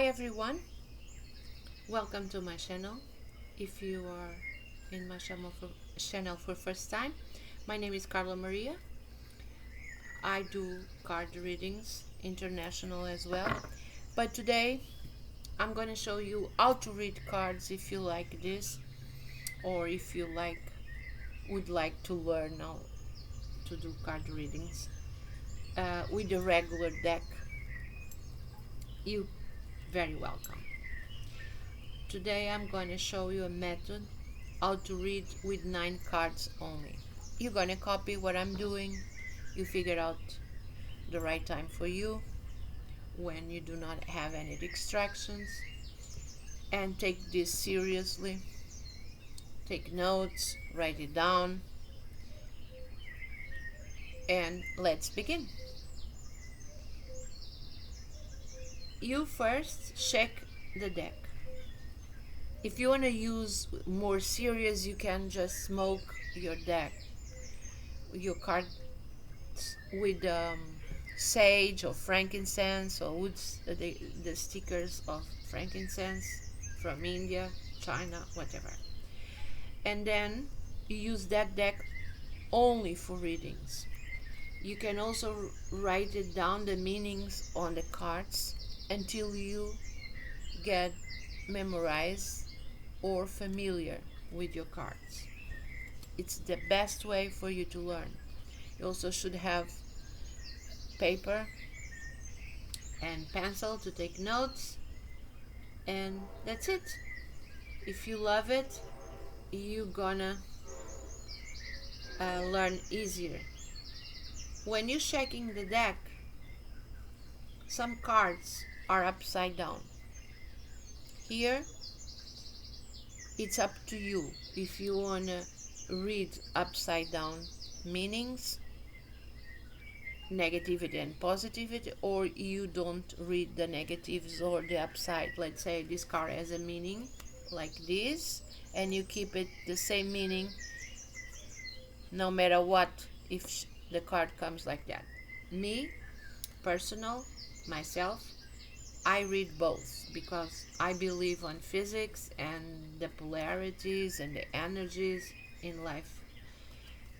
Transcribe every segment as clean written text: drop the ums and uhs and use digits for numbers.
Hi everyone, welcome to my channel. If you are in my channel for first time, my name is Carla Maria. I do card readings, international as well. But today I'm going to show you how to read cards if you like this, or if you would like to learn how to do card readings with a regular deck. You very welcome. Today I'm going to show you a method how to read with 9 cards only. You're going to copy what I'm doing. You figure out the right time for you when you do not have any distractions, and take this seriously. Take notes, write it down, and let's begin. You first check the deck. If you want to use more serious, you can just smoke your deck, your cards with sage or frankincense, or woods, the stickers of frankincense from India, China, whatever. And then you use that deck only for readings. You can also write it down, the meanings on the cards, until you get memorized or familiar with your cards. It's the best way for you to learn. You also should have paper and pencil to take notes, and that's it. If you love it, you're gonna learn easier. When you're checking the deck, some cards are upside down. Here, it's up to you if you wanna read upside down meanings, negativity and positivity, or you don't read the negatives or the upside. Let's say this card has a meaning like this, and you keep it the same meaning no matter what, if the card comes like that. Me, personal, myself, I read both because I believe on physics and the polarities and the energies in life,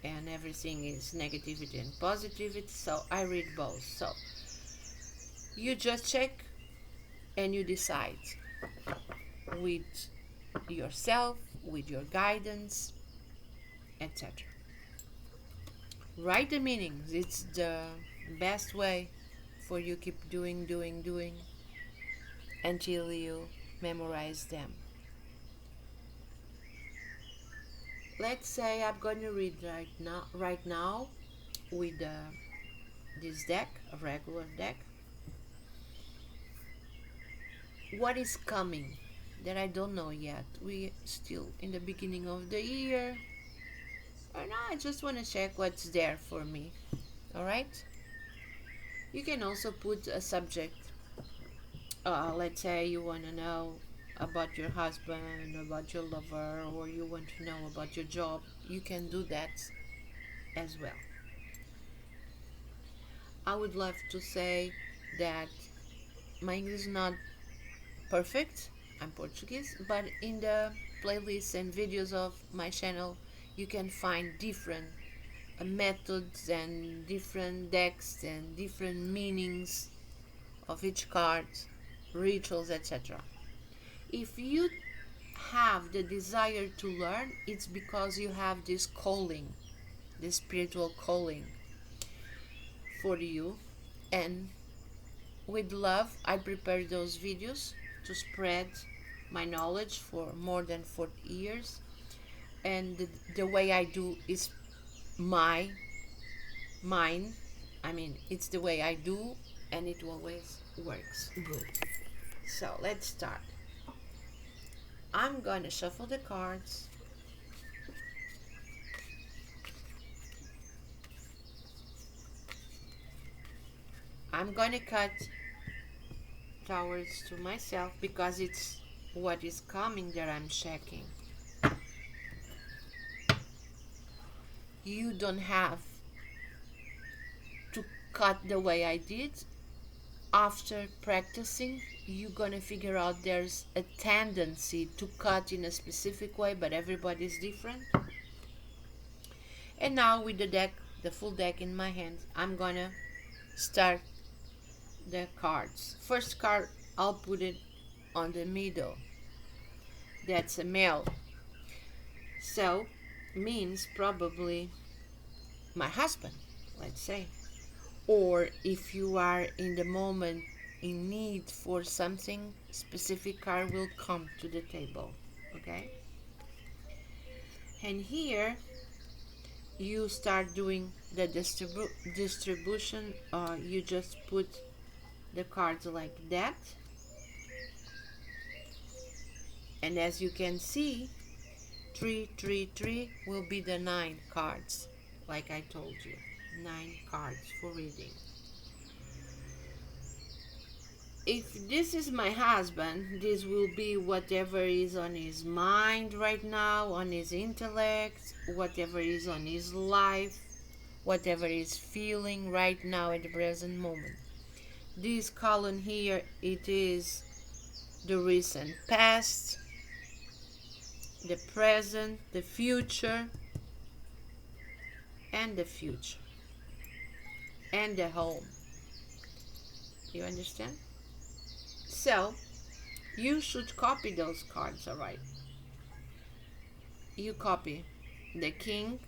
and everything is negativity and positivity, so I read both. So you just check and you decide with yourself, with your guidance, etc. Write the meanings. It's the best way for you keep doing until you memorize them. Let's say I'm going to read right now with this deck, a regular deck. What is coming that I don't know yet? We still in the beginning of the year. Or no, I just want to check what's there for me. All right. You can also put a subject. Let's say you want to know about your husband, about your lover, or you want to know about your job. You can do that as well. I would love to say that my English is not perfect. I'm Portuguese, but in the playlists and videos of my channel, you can find different methods and different decks and different meanings of each card, rituals, etc. If you have the desire to learn, it's because you have this calling, this spiritual calling for you. And with love, I prepare those videos to spread my knowledge for more than 40 years. And the way I do is my mine. I mean, it's the way I do, and it always works good. So let's start. I'm gonna shuffle the cards. I'm gonna cut towards to myself because it's what is coming that I'm checking. You don't have to cut the way I did. After practicing, you're gonna figure out there's a tendency to cut in a specific way, but everybody's different. And now with the deck, the full deck in my hands, I'm gonna start the cards. First card, I'll put it on the middle. That's a male. So, means probably my husband, let's say. Or if you are in the moment in need for something, specific card will come to the table. Okay? And here you start doing the distribution. You just put the cards like that, and as you can see, 333 will be the 9 cards, like I told you, 9 cards for reading. If this is my husband, this will be whatever is on his mind right now, on his intellect, whatever is on his life, whatever is feeling right now at the present moment. This column here, it is the recent past, the present, the future, and the future, and the home. You understand? So, you should copy those cards, alright? You copy the King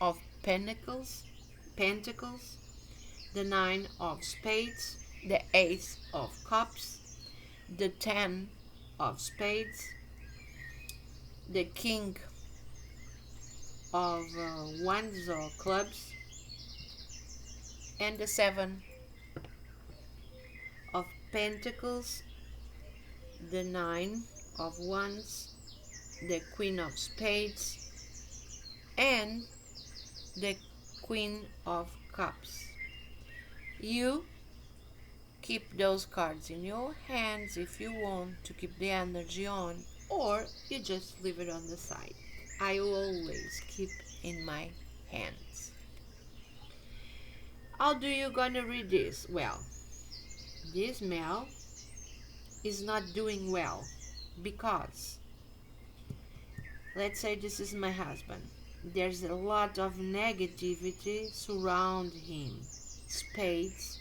of Pentacles, the 9 of Spades, the 8 of Cups, the 10 of Spades, the King of Wands or Clubs, and the 7 of Pentacles, the 9 of Wands, the Queen of Spades, and the Queen of Cups. You keep those cards in your hands if you want to keep the energy on, or you just leave it on the side. I always keep in my hands. How do you gonna read this? Well, this male is not doing well because, let's say this is my husband. There's a lot of negativity surround him. Spades,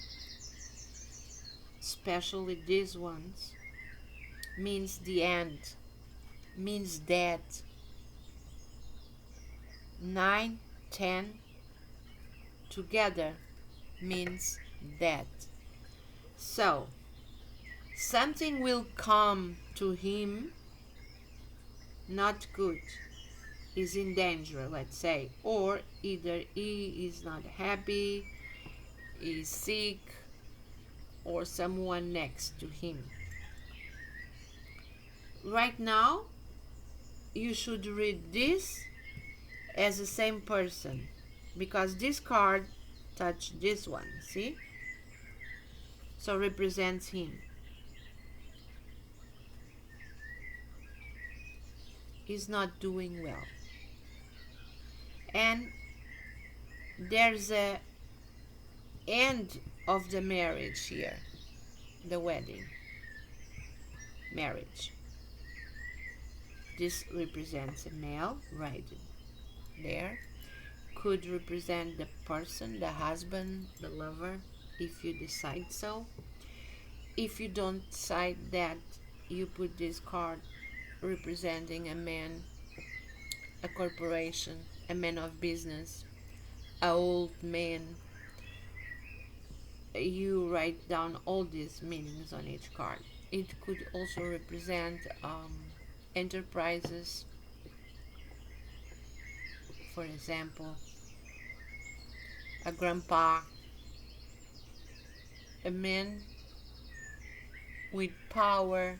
especially these ones, means the end, means death. 9, 10 together means death. So, something will come to him, not good, is in danger, let's say, or either he is not happy, is sick, or someone next to him. Right now, you should read this as the same person, because this card touched this one, see? So represents him. He's not doing well. And there's a end of the marriage here, the wedding, marriage. This represents a male right there. Could represent the person, the husband, the lover, if you decide so. If you don't decide that, you put this card representing a man, a corporation, a man of business, an old man. You write down all these meanings on each card. It could also represent enterprises, for example, a grandpa, a man with power,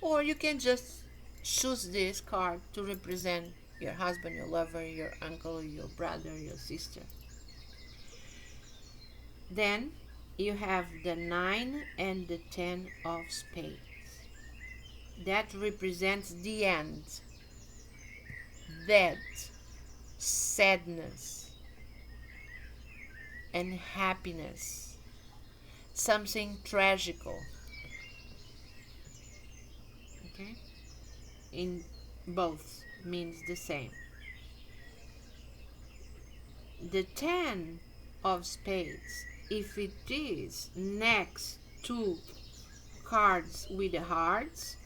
or you can just choose this card to represent your husband, your lover, your uncle, your brother, your sister. Then you have the 9 and the 10 of spades. That represents the end, death, sadness, and happiness. Something tragical. Okay, in both means the same. The 10 of spades, if it is next to cards with the hearts,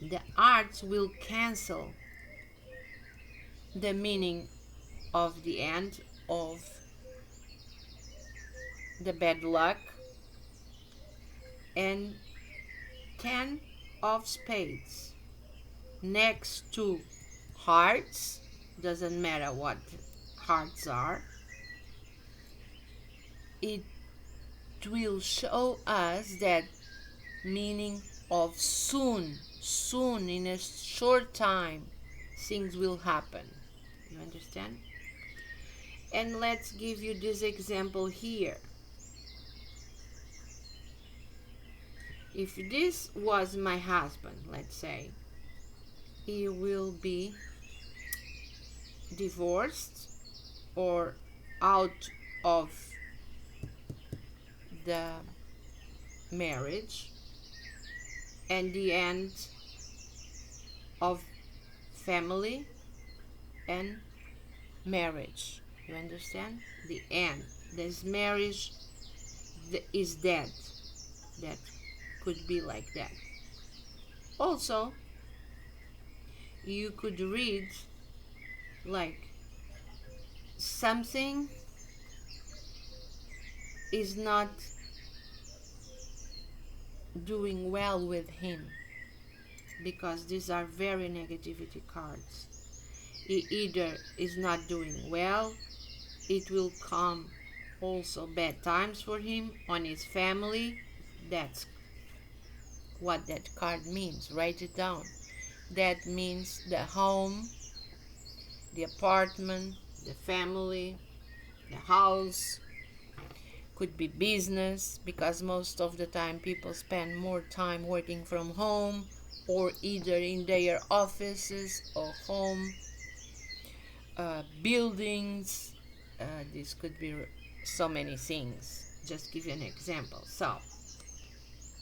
the hearts will cancel the meaning of the end of the bad luck. And 10 of spades next to hearts, doesn't matter what hearts are, it will show us that meaning of soon, soon, in a short time, things will happen. You understand? And let's give you this example here. If this was my husband, let's say, he will be divorced or out of the marriage and the end of family and marriage. You understand? The end. This marriage is dead. That could be like that. Also, you could read like something is not doing well with him, because these are very negativity cards. He either is not doing well, it will come also bad times for him on his family. That's what that card means. Write it down. That means the home, the apartment, the family, the house. Could be business, because most of the time people spend more time working from home or either in their offices or home. Buildings, this could be so many things. Just give you an example. So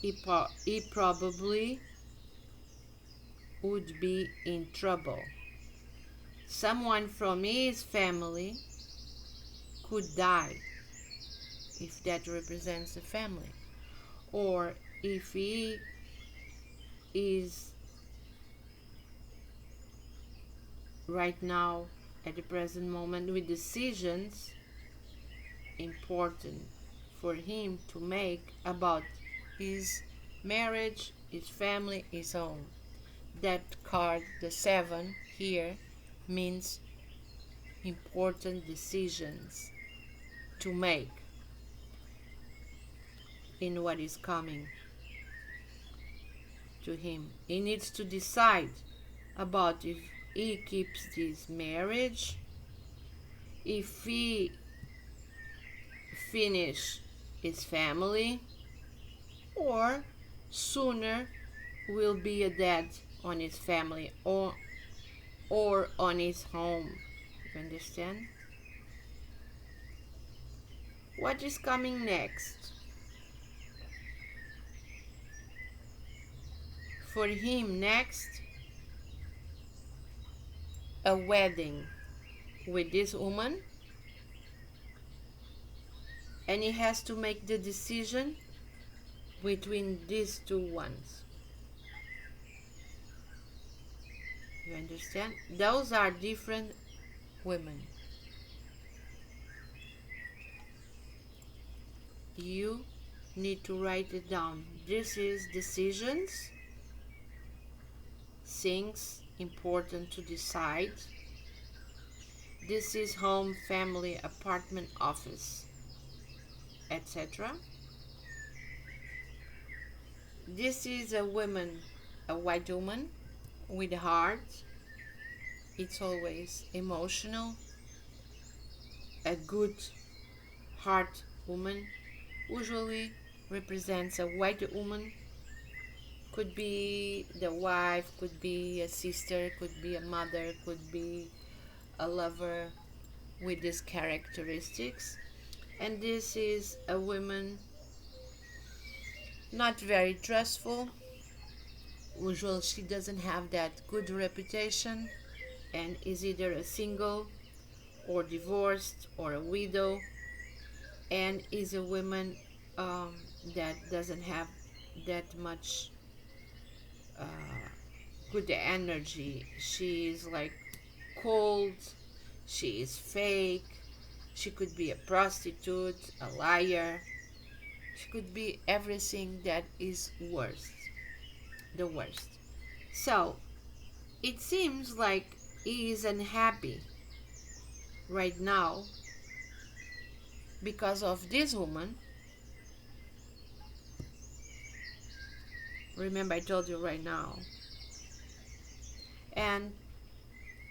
he probably would be in trouble. Someone from his family could die, if that represents the family, or if he is right now at the present moment with decisions important for him to make about his marriage, his family, his home. That card, the 7 here, means important decisions to make in what is coming to him. He needs to decide about if he keeps this marriage, if he finish his family, or sooner will be a dead on his family or on his home. You understand? What is coming next? For him next, a wedding with this woman, and he has to make the decision between these two ones. You understand? Those are different women. You need to write it down. This is decisions, things important to decide. This is home, family, apartment, office, etc. This is a woman, a white woman with a heart. It's always emotional. A good heart woman usually represents a white woman. Could be the wife, could be a sister, could be a mother, could be a lover with these characteristics. And this is a woman not very trustful, usually she doesn't have that good reputation and is either a single or divorced or a widow, and is a woman um, that doesn't have that much uh, good energy. She is like cold, she is fake, she could be a prostitute, a liar, she could be everything that is worst, the worst. So it seems like he is unhappy right now because of this woman. Remember, I told you right now. And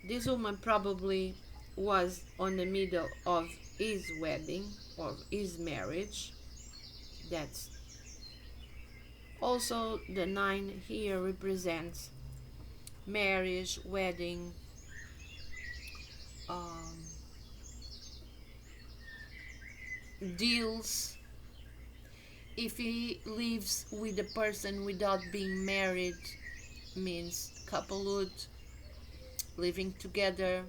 this woman probably was on the middle of his wedding or his marriage. That's also the nine here represents marriage, wedding, um, deals. If he lives with a person without being married, means couplehood, living together,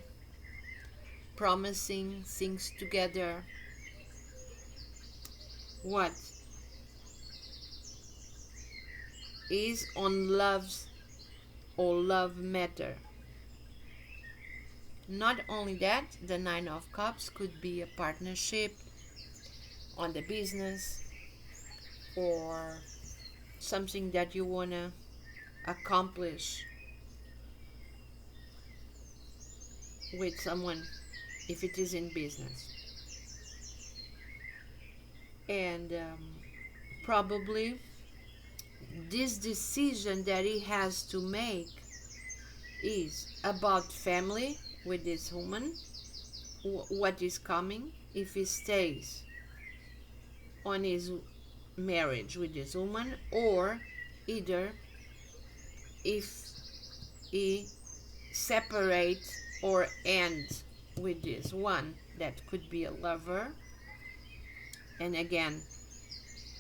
promising things together. What is on love's or love matter? Not only that, the Nine of Cups could be a partnership on the business or something that you want to accomplish with someone if it is in business. And probably this decision that he has to make is about family with this woman, what is coming if he stays on his marriage with this woman, or either if he separate or end with this one that could be a lover. And again,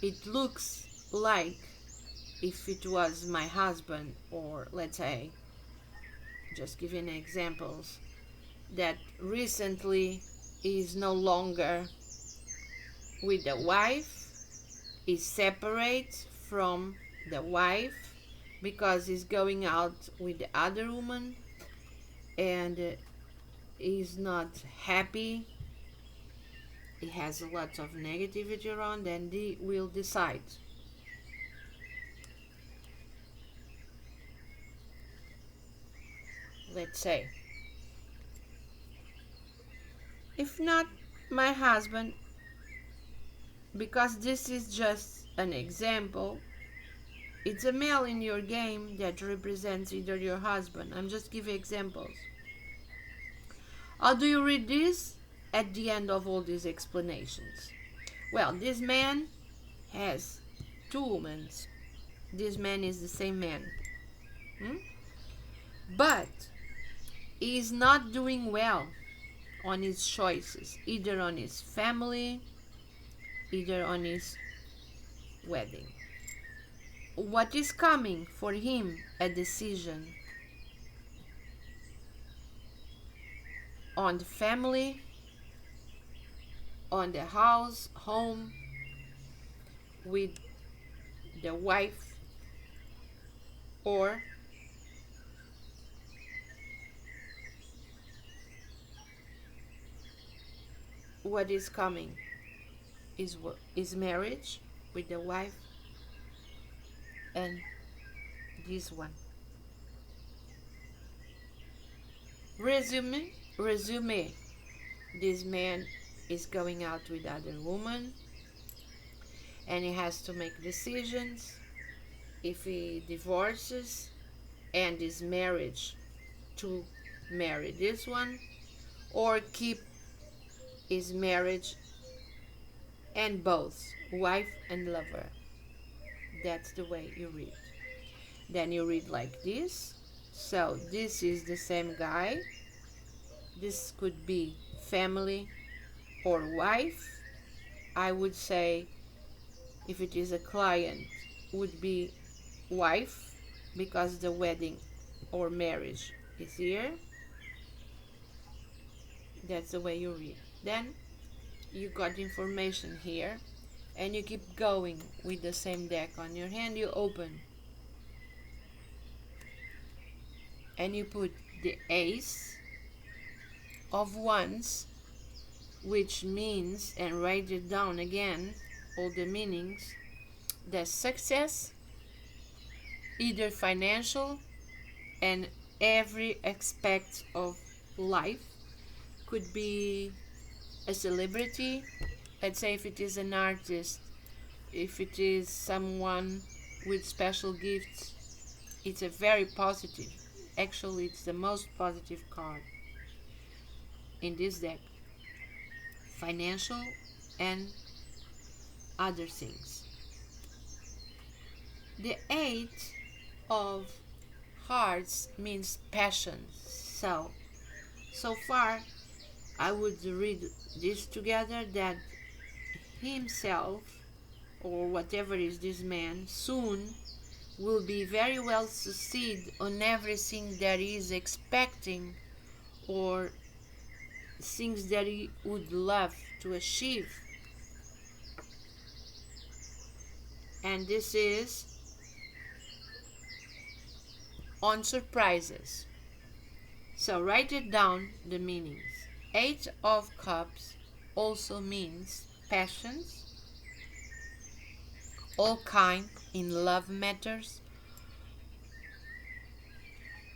it looks like if it was my husband, or let's say, just giving examples, that recently is no longer with the wife, is separate from the wife because he's going out with the other woman, and is not happy, he has a lot of negativity around, then he will decide. Let's say, if not my husband, because this is just an example, it's a male in your game that represents either your husband. I'm just giving examples. How do you read this at the end of all these explanations? Well, this man has two women. This man is the same man. Hmm? But he is not doing well on his choices, either on his family, either on his wedding. What is coming for him? A decision on the family, on the house, home, with the wife, or what is coming is marriage with the wife and this one. Resume. This man is going out with other woman and he has to make decisions if he divorces and his marriage to marry this one, or keep his marriage and both wife and lover. That's the way you read. Then you read like this. So this is the same guy. This could be family or wife. I would say if it is a client, would be wife, because the wedding or marriage is here. That's the way you read. Then you got information here, and you keep going with the same deck on your hand. You open and you put the ace of wands, which means, and write it down again, all the meanings, the success, either financial and every aspect of life. Could be a celebrity, let's say if it is an artist, if it is someone with special gifts. It's a very positive, actually it's the most positive card in this deck. Financial and other things. The eight of hearts means passion. So far I would read this together, that himself, or whatever is this man, soon will be very well succeed on everything that he is expecting, or things that he would love to achieve. And this is on surprises. So write it down, the meanings. Eight of Cups also means passions, all kind, in love matters,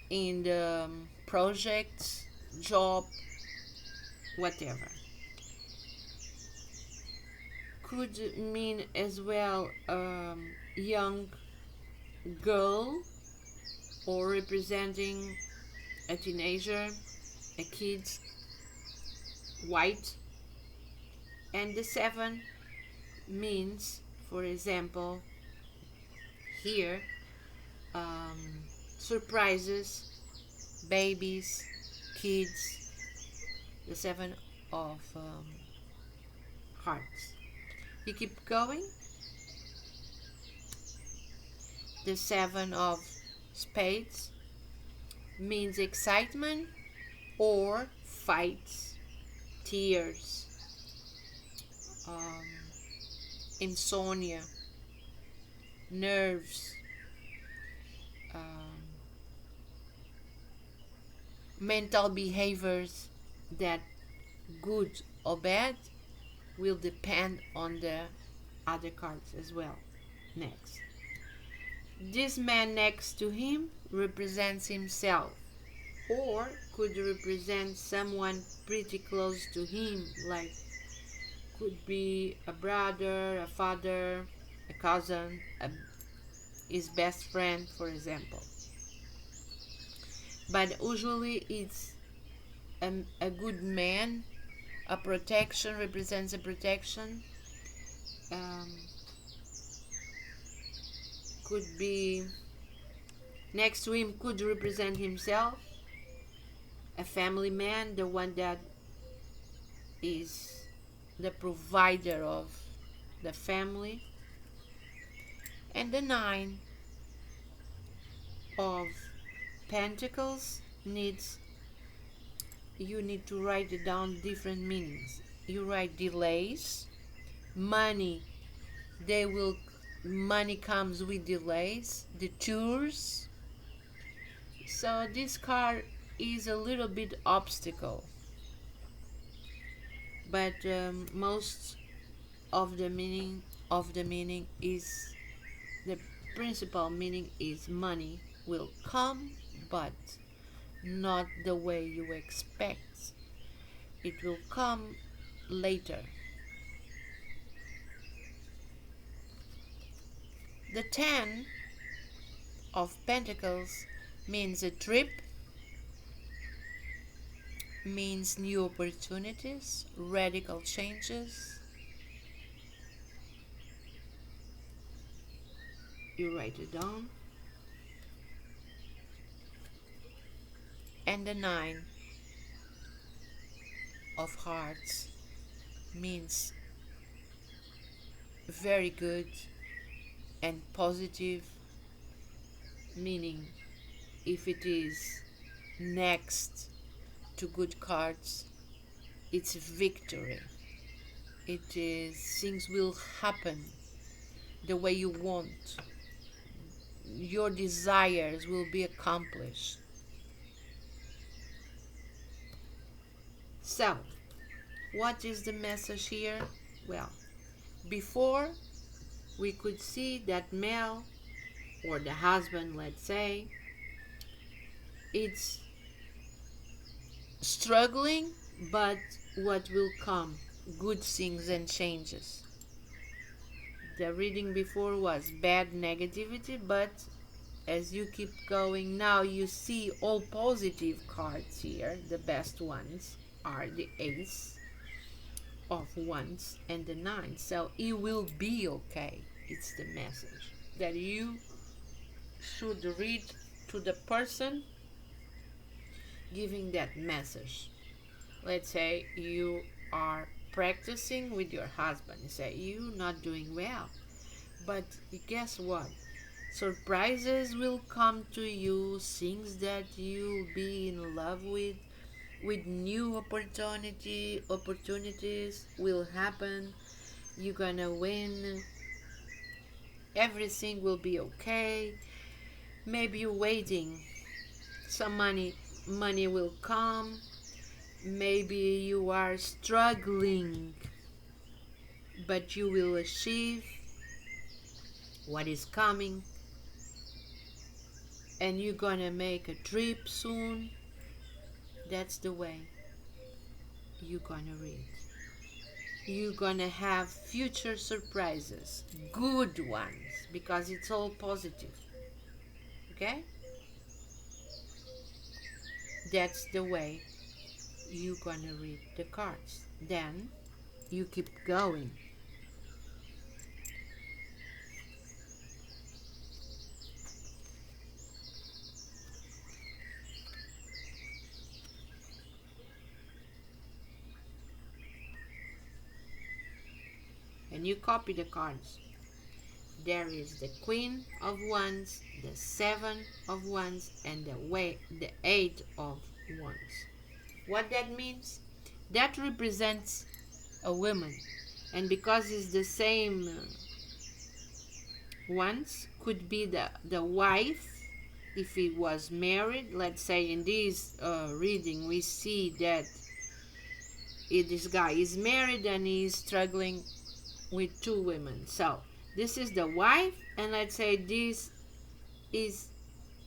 in the projects, job, whatever. Could mean as well young girl, or representing a teenager, a kid, white. And the seven means, for example, here, surprises, babies, kids, the seven of hearts. You keep going. The seven of spades means excitement or fights, tears, insomnia, nerves, mental behaviors that, good or bad, will depend on the other cards as well. Next, this man next to him represents himself, or could represent someone pretty close to him, like could be a brother, a father, a cousin, his best friend, for example. But usually it's a good man. A protection represents a protection. Could be next to him, could represent himself, a family man, the one that is the provider of the family. And the nine of Pentacles needs, you need to write it down, different meanings. You write delays, money, money comes with delays, the tours. So this card is a little bit obstacle, but most of the meaning is, the principal meaning is money will come, but not the way you expect. It will come later. The 10 of Pentacles means a trip, means new opportunities, radical changes. You write it down. And the 9 of Hearts means very good and positive meaning if it is next to good cards, it's victory. It is things will happen the way you want. Your desires will be accomplished. So, what is the message here? Well, before we could see that male or the husband, let's say, it's struggling, but what will come? Good things and changes. The reading before was bad negativity, but as you keep going now, you see all positive cards here. The best ones are the Ace of Wands and the Nine. So it will be okay. It's the message that you should read to the person giving that message. Let's say you are practicing with your husband. You say you're not doing well, but guess what? Surprises will come to you, things that you'll be in love with new opportunities will happen. You're gonna win. Everything will be okay. Maybe you're waiting. Some money will come. Maybe you are struggling, but you will achieve what is coming, and you're gonna make a trip soon. That's the way you're gonna read. You're gonna have future surprises, good ones, because it's all positive. Okay? That's the way you're gonna read the cards. Then you keep going. And you copy the cards. There is the Queen of Wands, the Seven of Wands, and the Eight of Wands. What that means? That represents a woman, and because it's the same ones, could be the wife if he was married. Let's say in this reading we see that this guy is married and he's struggling with two women. So this is the wife, and let's say this is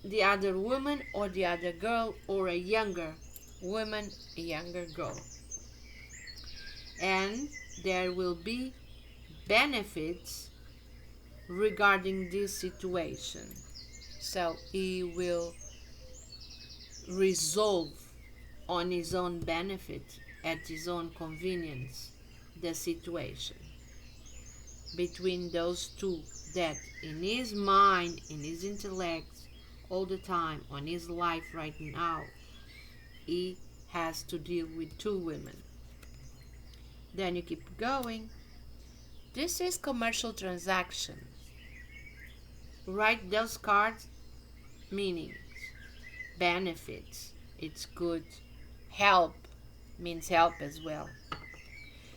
the other woman or the other girl, or a younger woman, a younger girl. And there will be benefits regarding this situation. So he will resolve on his own benefit, at his own convenience, the situation between those two, that in his mind, in his intellect, all the time, on his life right now, he has to deal with two women. Then you keep going. This is commercial transaction. Write those cards, meanings, benefits, it's good. Help means help as well.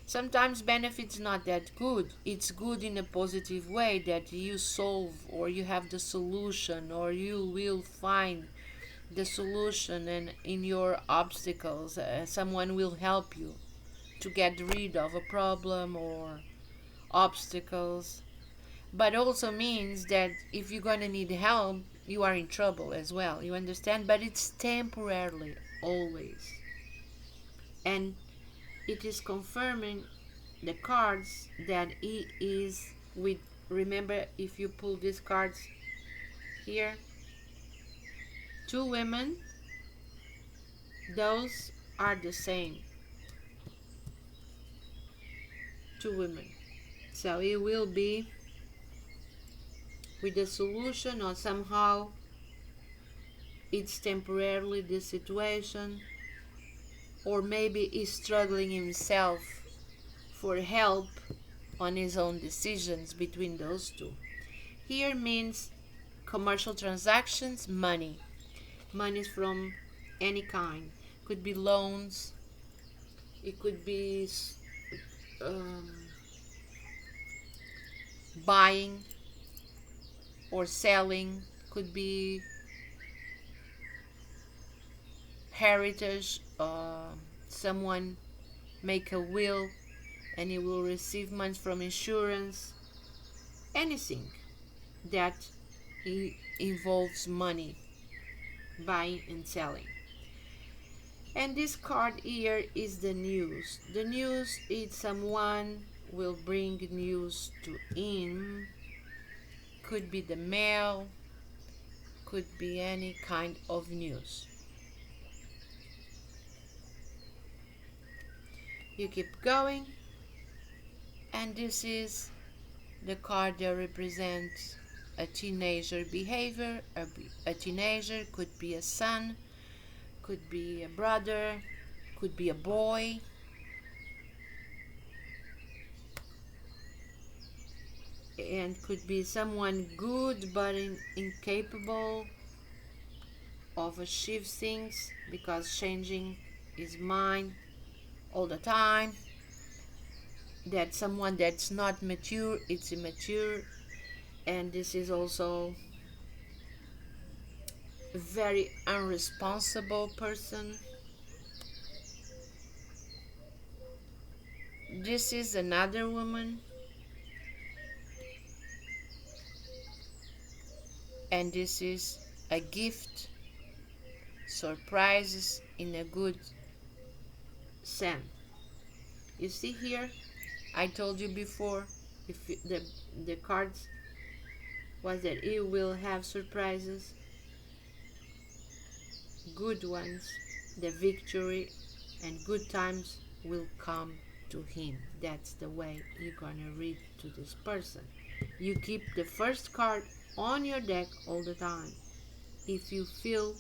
Sometimes benefits not that good. It's good in a positive way, that you solve or you have the solution, or you will find the solution, and in your obstacles someone will help you to get rid of a problem or obstacles. But also means that if you're gonna need help, you are in trouble as well, you understand? But it's temporarily, always. And it is confirming the cards that he is with. Remember, if you pull these cards here, two women, those are the same, two women. So it will be with the solution, or somehow it's temporarily the situation, or maybe he's struggling himself for help on his own decisions between those two. Here means commercial transactions, money. Money from any kind. Could be loans. It could be um, buying or selling. Could be heritage. Someone make a will and he will receive money from insurance. Anything that involves money, buying and selling. And this card here is the news. The news is someone will bring news to him. Could be the mail, could be any kind of news. You keep going, and this is the card that represents a teenager behavior. A teenager could be a son, could be a brother, could be a boy. And could be someone good but incapable of achieve things because changing his mind all the time. That someone that's not mature, it's immature. And this is also a very irresponsible person. This is another woman, and this is a gift, surprises in a good sense. You see here, I told you before, if the cards was that he will have surprises, good ones, the victory and good times will come to him. That's the way you're gonna read to this person. You keep the first card on your deck all the time. If you feel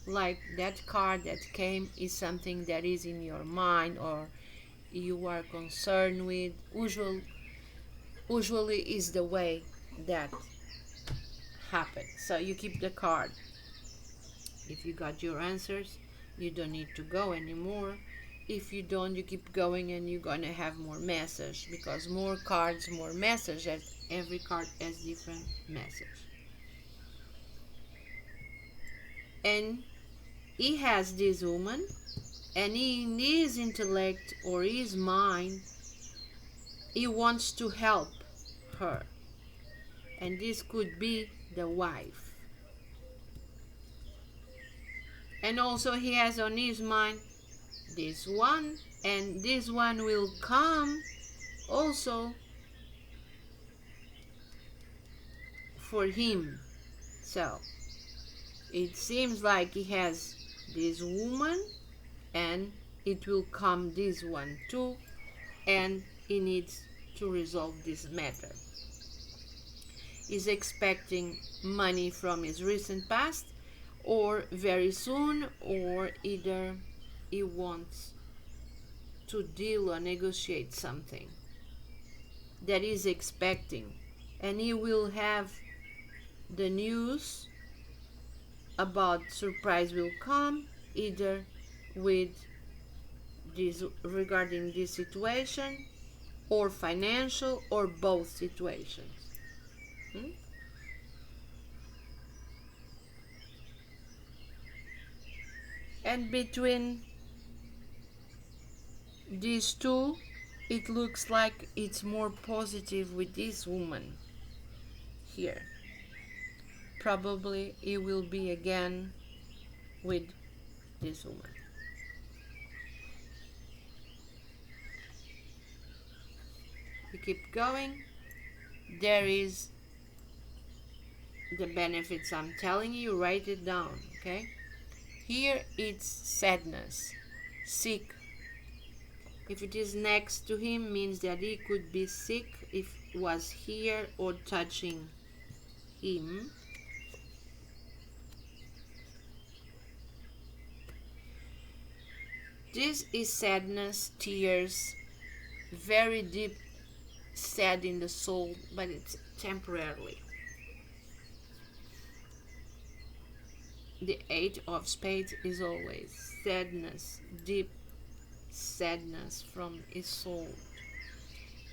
like that card that came is something that is in your mind or you are concerned with, usually is the way that happens. So you keep the card. If you got your answers, you don't need to go anymore. If you don't, you keep going and you're gonna have more message, because more cards, more message, and every card has different message. And he has this woman, and in his intellect or his mind, he wants to help her. And this could be the wife. And also he has on his mind this one, and this one will come also for him. So it seems like he has this woman and it will come this one too, and he needs to resolve this matter. He's expecting money from his recent past or very soon, or either he wants to deal or negotiate something that he's expecting, and he will have the news about surprise will come either with this regarding this situation or financial or both situations. And between these two, it looks like it's more positive with this woman here. Probably it will be again with this woman. You keep going. There is the benefits I'm telling you, write it down, okay? Here it's sadness, sick. If it is next to him, means that he could be sick if it was here or touching him. This is sadness, tears, very deep, sad in the soul, but it's temporarily. The Eight of Spades is always sadness, deep sadness from his soul.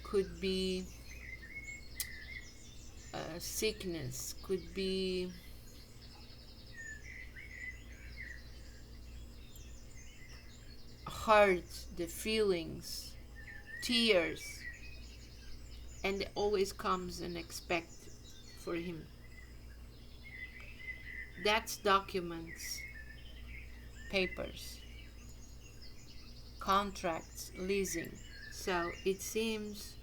Could be sickness, could be hurt, the feelings, tears, and it always comes unexpected for him. That's documents, papers, contracts, leasing. So it seems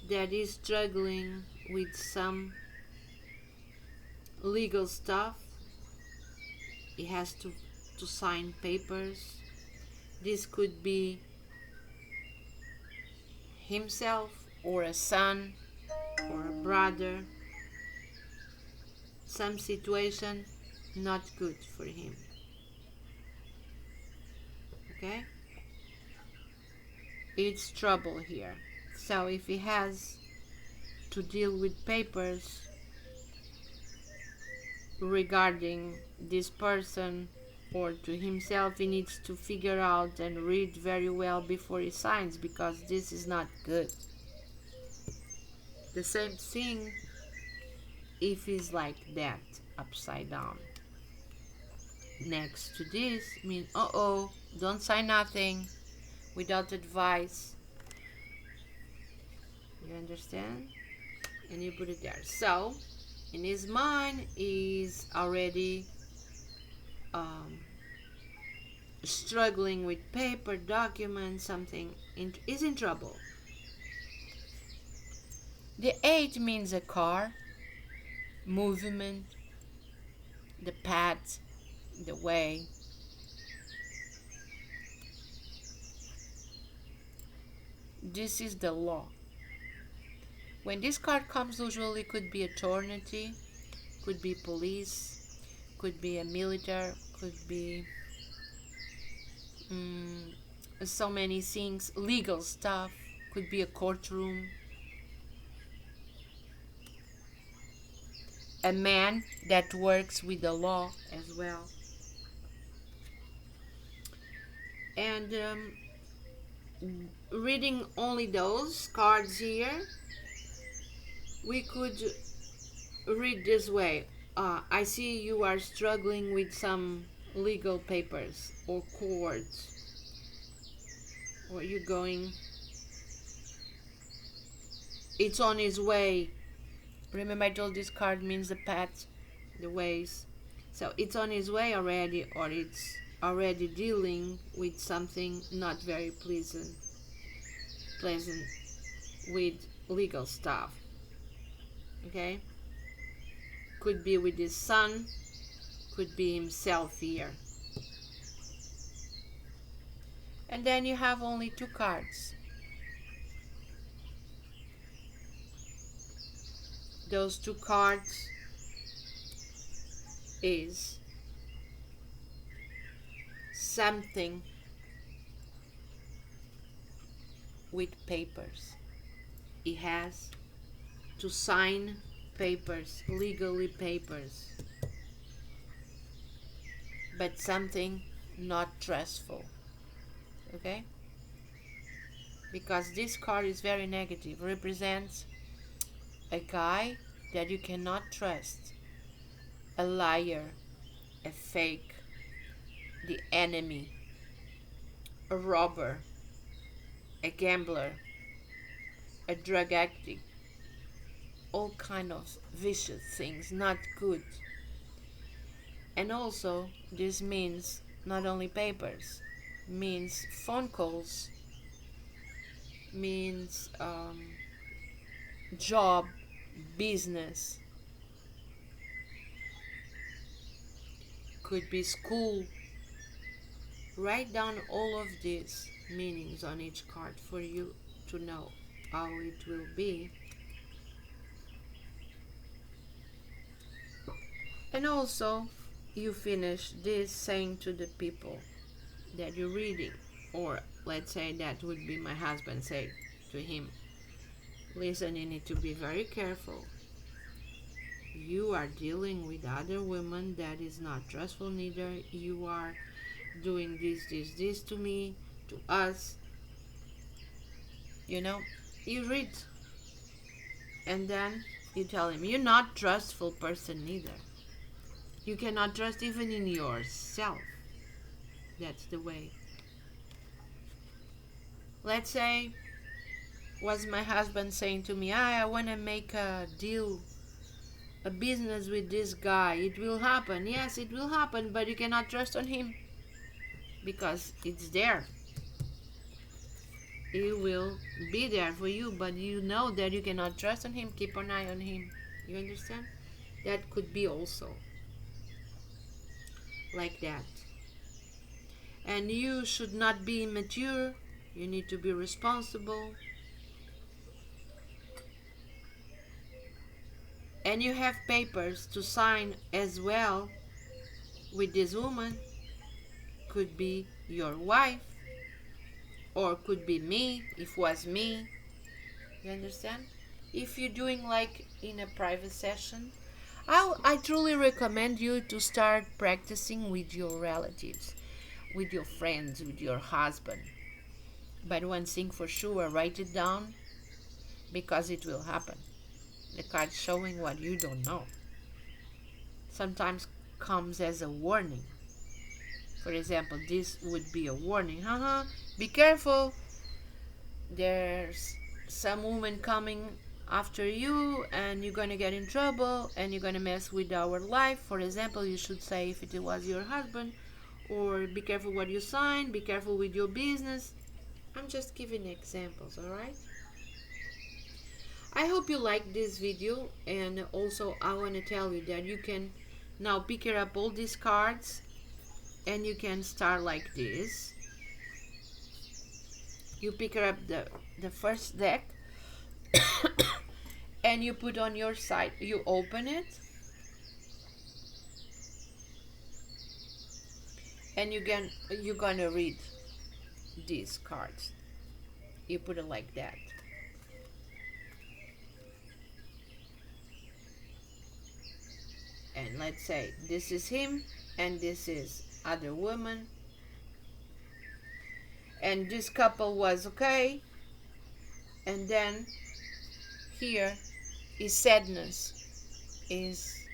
that he's struggling with some legal stuff. He has to sign papers. This could be himself or a son or a brother. Some situation not good for him. Okay? It's trouble here. So if he has to deal with papers regarding this person or to himself, he needs to figure out and read very well before he signs, because this is not good. The same thing if he's like that, upside down. Next to this means, don't sign nothing without advice. You understand? And you put it there. So in his mind, he's already struggling with paper, documents, something, is in trouble. The 8 means a car, movement, the path, the way. This is the law. When this card comes, usually could be eternity, could be police, could be a military, could be so many things, legal stuff, could be a courtroom. A man that works with the law as well. And reading only those cards here, we could read this way. I see you are struggling with some legal papers or courts, or you're going, it's on his way. Remember I told this card means the path, the ways. So it's on his way already, or it's already dealing with something not very pleasant with legal stuff. Okay? Could be with his son, could be himself here. And then you have only 2 cards. Those 2 cards is something with papers. He has to sign papers, legally papers, but something not trustful. Okay? Because this card is very negative, represents a guy that you cannot trust, a liar, a fake, the enemy, a robber, a gambler, a drug addict, all kind of vicious things, not good. And also this means not only papers, means phone calls, means job, business, could be school. Write down all of these meanings on each card for you to know how it will be. And also you finish this saying to the people that you're reading, or let's say that would be my husband, say to him, listen, you need to be very careful. You are dealing with other women that is not trustful neither. You are doing this to me, to us. You know, you read, and then you tell him you're not trustful person neither. You cannot trust even in yourself. That's the way. Let's say was my husband saying to me, I want to make a deal, a business with this guy. It will happen. Yes, it will happen, but you cannot trust on him because it's there. He will be there for you, but you know that you cannot trust on him. Keep an eye on him. You understand? That could be also like that. And you should not be immature. You need to be responsible. And you have papers to sign as well with this woman. Could be your wife, or could be me if was me. You understand? If you're doing like in a private session, I truly recommend you to start practicing with your relatives, with your friends, with your husband. But one thing for sure, write it down because it will happen. The card showing what you don't know sometimes comes as a warning. For example, this would be a warning. Be careful. There's some woman coming after you and you're gonna get in trouble and you're gonna mess with our life. For example, you should say if it was your husband, or be careful what you sign, be careful with your business. I'm just giving examples, alright? I hope you like this video, and also I want to tell you that you can now pick up all these cards and you can start like this. You pick up the first deck and you put on your side. You open it and you're gonna read these cards. You put it like that. And let's say this is him and this is other woman, and this couple was okay, and then here is sadness, is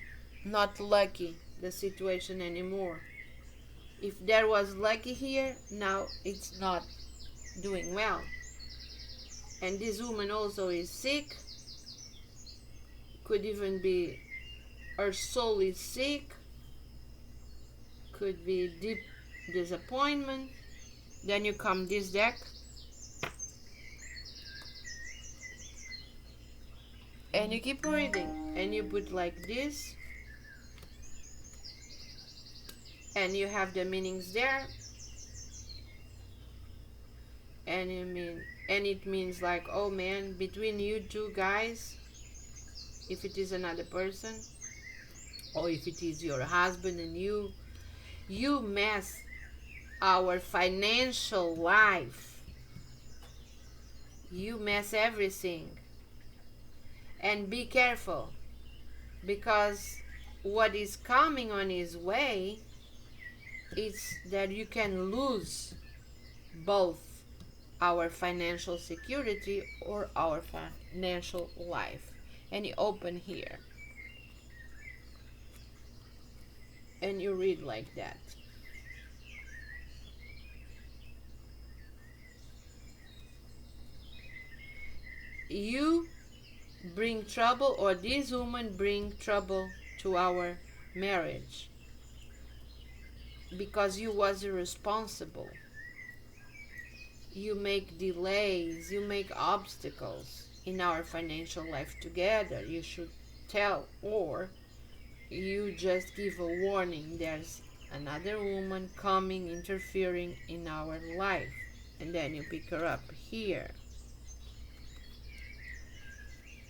not lucky the situation anymore. If there was lucky here, now it's not doing well. And this woman also is sick, could even be her soul is sick, could be deep disappointment. Then you come this deck and you keep reading and you put like this and you have the meanings there, and it means like, oh man, between you two guys, if it is another person, or if it is your husband and you mess our financial life, you mess everything. And be careful, because what is coming on his way is that you can lose both our financial security or our financial life. And you open here and you read like that. You bring trouble, or this woman bring trouble to our marriage because you was irresponsible. You make delays, you make obstacles in our financial life together. You should tell, or you just give a warning, there's another woman coming, interfering in our life. And then you pick her up here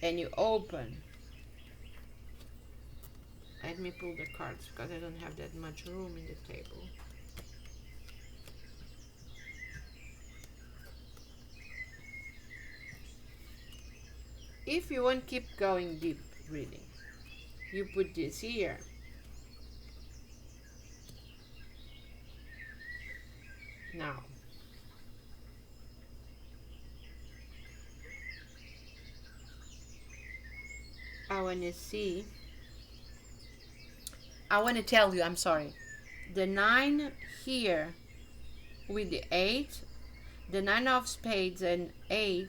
and you open. Let me pull the cards because I don't have that much room in the table. If you want, keep going deep reading. you put this here. Now, I want to see, I want to tell you, I'm sorry, the 9 here with the 8, the 9 of spades and 8,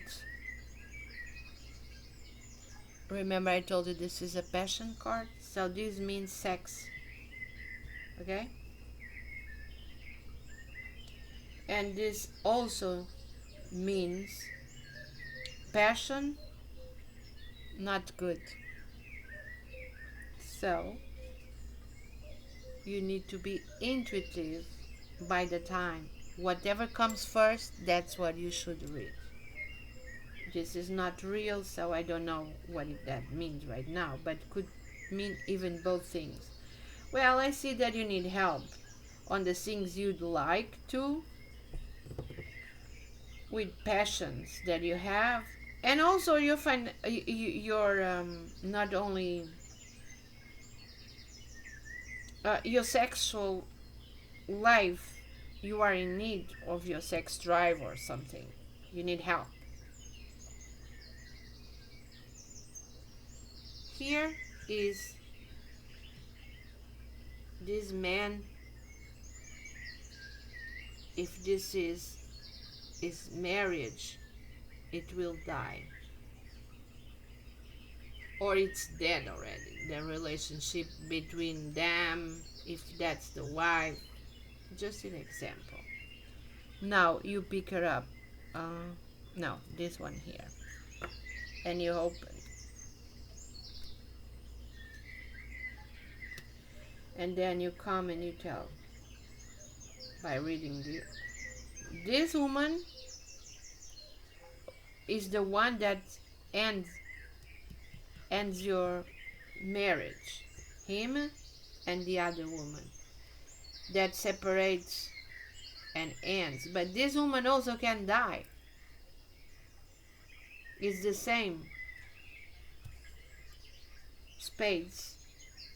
remember I told you this is a passion card, so this means sex, okay? And this also means passion, not good. So you need to be intuitive by the time. Whatever comes first, that's what you should read. This is not real, so I don't know what that means right now, but could mean even both things. Well, I see that you need help on the things you'd like to, with passions that you have, and also you find your not only your sexual life, you are in need of your sex drive or something, you need help. Here is this man. If this is marriage, it will die, or it's dead already, the relationship between them, if that's the wife. Just an example. Now you pick her up, no, this one here, and you open, and then you come and you tell, by reading this woman is the one that ends your marriage, him and the other woman, that separates and ends. But this woman also can die. It's the same. Spades,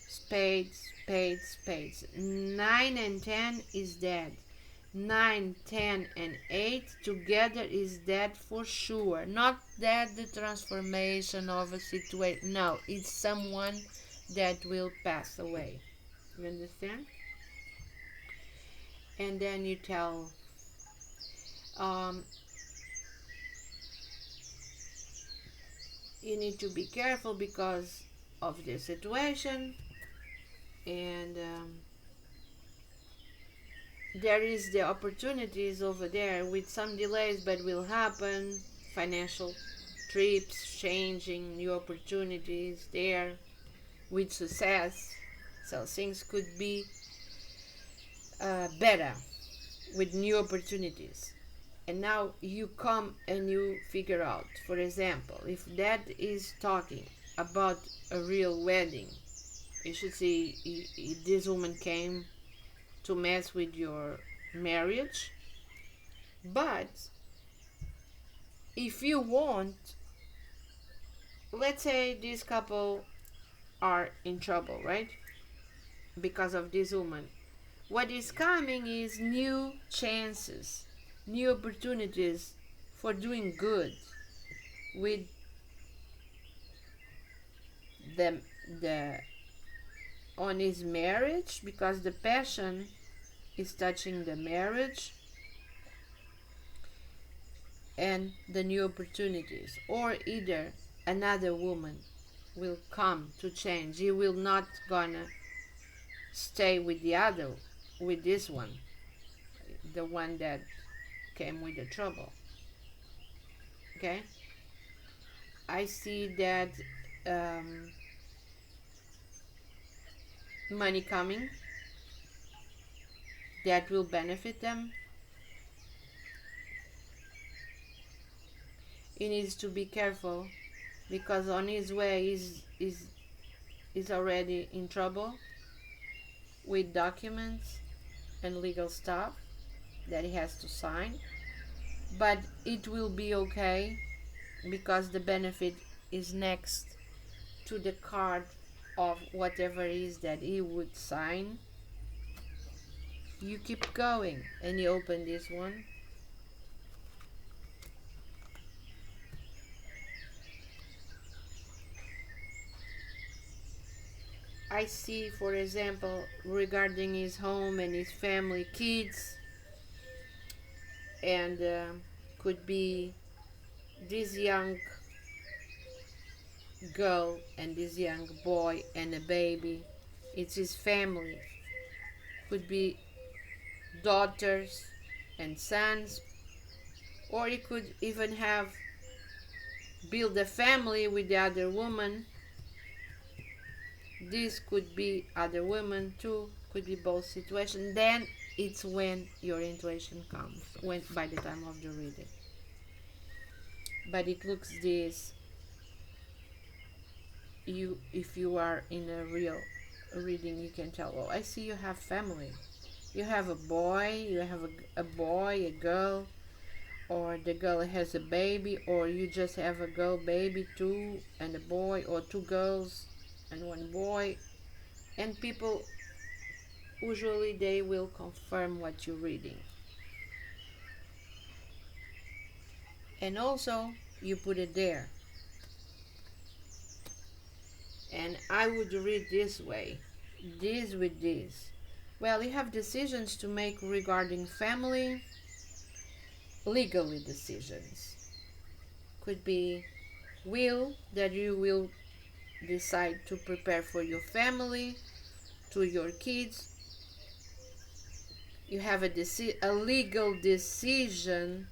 spades, spades, spades. 9 and 10 is dead. 9, 10, and 8 together is dead for sure. Not that the transformation of a situation. No, it's someone that will pass away. You understand? And then you tell, you need to be careful because of the situation, and there is the opportunities over there with some delays, but will happen. Financial trips, changing, new opportunities there with success. So things could be better with new opportunities. And now you come and you figure out, for example, if that is talking about a real wedding, you should see if this woman came to mess with your marriage. But if you want, let's say this couple are in trouble, right? Because of this woman. What is coming is new chances, new opportunities for doing good with the on his marriage, because the passion is touching the marriage and the new opportunities. Or either another woman will come to change. He will not gonna stay with with this one, the one that came with the trouble. Okay, I see that money coming that will benefit them. He needs to be careful because on his way is already in trouble with documents and legal stuff that he has to sign. But it will be okay because the benefit is next to the card of whatever it is that he would sign, you keep going and you open this one. I see, for example, regarding his home and his family, kids, and could be this young girl and this young boy and a baby. It's his family. Could be daughters and sons, or he could even have build a family with the other woman. This could be other women too, could be both situations. Then it's when your intuition comes, when by the time of the reading. But it looks this, you, if you are in a real reading, you can tell, oh, I see you have family. You have a boy, you have a boy, a girl, or the girl has a baby, or you just have a girl baby too, and a boy, or two girls and one boy. And people, usually they will confirm what you're reading. And also, you put it there. And I would read this way, this with this. Well, you have decisions to make regarding family, legally decisions. Could be will, that you will decide to prepare for your family, to your kids. You have a legal decision,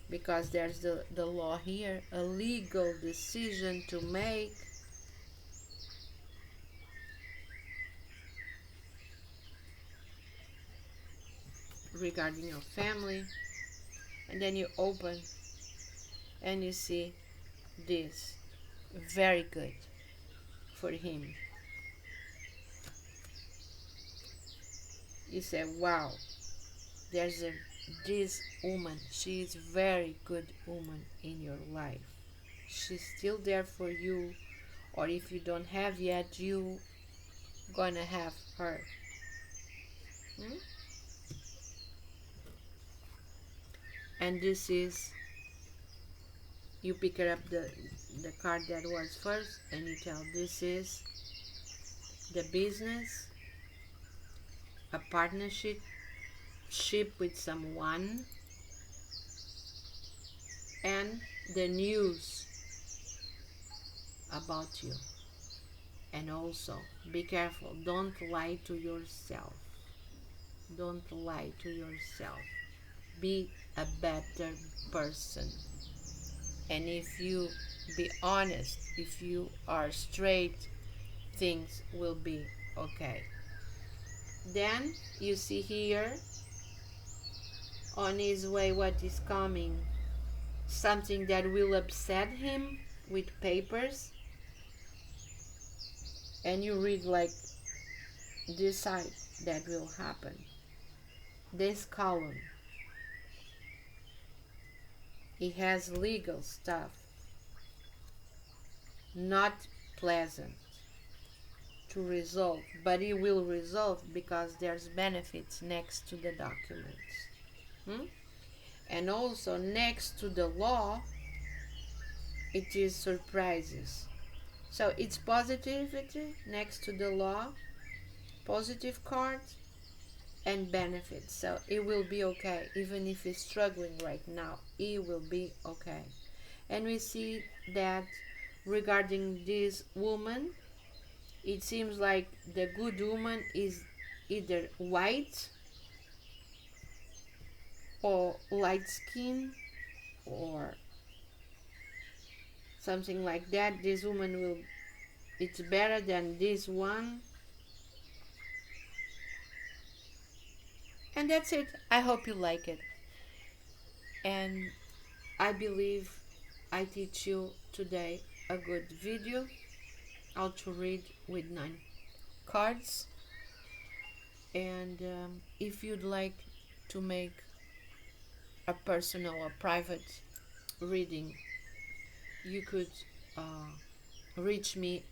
because there's the law here, a legal decision to make. Regarding your family. And then you open and you see this, very good for him. You say, wow, there's this woman, she is very good woman in your life. She's still there for you, or if you don't have yet, you gonna have her. Hmm? And this is, you pick up the card that was first and you tell, this is the business, a partnership with someone, and the news about you. And also be careful, don't lie to yourself. Don't lie to yourself. Be a better person. And if you be honest, if you are straight, things will be okay. Then you see here, on his way, what is coming, something that will upset him with papers. And you read like this side, that will happen. This column, he has legal stuff, not pleasant to resolve, but he will resolve because there's benefits next to the documents. And also next to the law, it is surprises. So it's positivity next to the law, positive card, and benefits. So it will be okay. Even if he's struggling right now, it will be okay. And we see that regarding this woman, it seems like the good woman is either white or light skin or something like that. This woman will, it's better than this one. And that's it. I hope you like it. And I believe I teach you today a good video how to read with 9 cards. And if you'd like to make a personal or private reading, you could reach me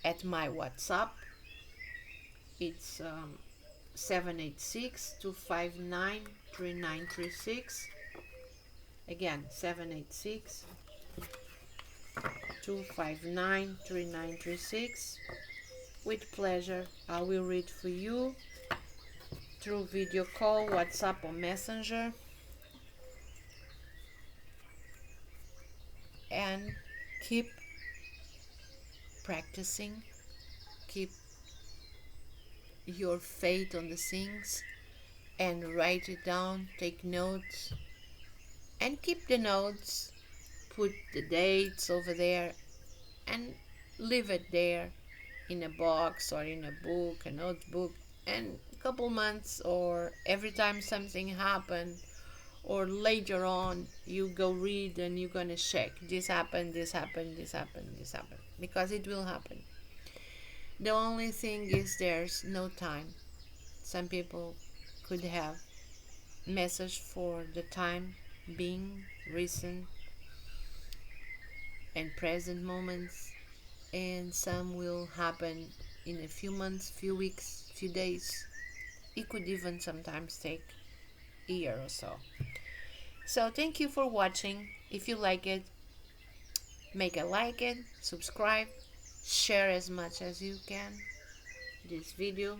at my WhatsApp. It's 786 Again, 786-259-3936. With pleasure, I will read for you through video call, WhatsApp, or Messenger. And keep practicing, keep your faith on the things, and write it down, take notes, and keep the notes, put the dates over there, and leave it there in a box or in a book, a notebook, and a couple months or every time something happens or later on you go read and you're gonna check this happened, this happened, this happened, this happened, because it will happen. The only thing is there's no time. Some people could have message for the time being, recent and present moments, and some will happen in a few months, few weeks, few days. It could even sometimes take a year or so. So thank you for watching. If you like it, make a like it, subscribe, share as much as you can this video.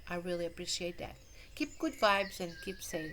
I really appreciate that. Keep good vibes and keep safe.